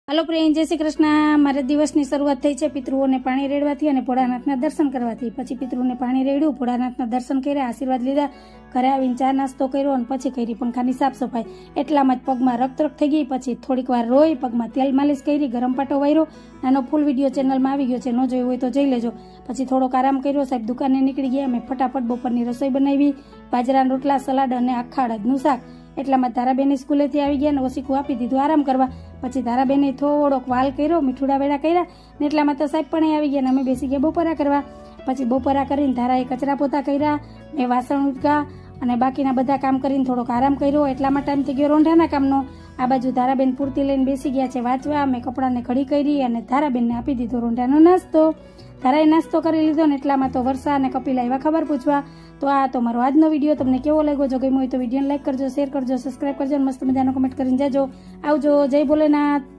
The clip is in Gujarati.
हेलो फ्रेंड, जय श्री कृष्ण। मारे दिवसनी शरूआत थई छे पितृओने पाणी रेड़वाथी अने भोळानाथना दर्शन करवाथी। पछी पितृओने पाणी रेड्યું, भोळानाथना दर्शन कर्या, आशीर्वाद लीधा, घरे आवीने चा नास्तो कर्यो अने पछी करी पंखानी साफ सफाई। એટલામાં જ પગમાં રક્ત થઈ ગઈ। પછી થોડીક વાર રોઈ, પગમાં તેલ માલિશ કરી, ગરમ પાટો વાયરો। નાનો ફૂલ વિડીયો ચેનલમાં આવી ગયો છે, ન જોયો હોય તો જોઈ લેજો। પછી થોડોક આરામ કર્યો, સાહેબ દુકાને નીકળી ગયા। મેં ફટાફટ બપોરની રસોઈ બનાવી, બાજરાના રોટલા, સલાડ અને આખા અડદનું શાક। એટલામાં તારાબેન સ્કૂલેથી આવી ગયા ને ઓસીકું આપી દીધું આરામ કરવા। પછી તારાબેને થોડોક વાલ કર્યો, મીઠુડા વેડા કર્યા ને એટલામાં તો સાહેબ પણ આવી ગયા ને અમે બેસી ગયા બપોરા કરવા। પછી બપોરા કરીને તારાએ કચરા પોતા કર્યા, મેં વાસણ ઉટકા અને બાકીના બધા કામ કરીને થોડોક આરામ કર્યો। એટલામાં ટાઈમ થઈ ગયો રોંઢાના કામનો। આ બાજુ તારાબેન પૂરતી લઈને બેસી ગયા છે વાંચવા। મેં કપડાને ઘડી કરી અને તારાબેનને આપી દીધો રોંઢાનો નાસ્તો। તારાએ નાસ્તો કરી લીધો ને એટલામાં તો વર્ષા અને કપિલ આવ્યા ખબર પૂછવા। તો આ તો મારો આજનો વિડીયો તમને કેવો લાગ્યો? જો ગમ્યો હોય તો વિડીયોને લાઈક કરજો, શેર કરજો, સબસ્ક્રાઈબ કરજો અને મસ્ત મજાનો કમેન્ટ કરીને જાજો। આવજો, જય ભોલેનાથ।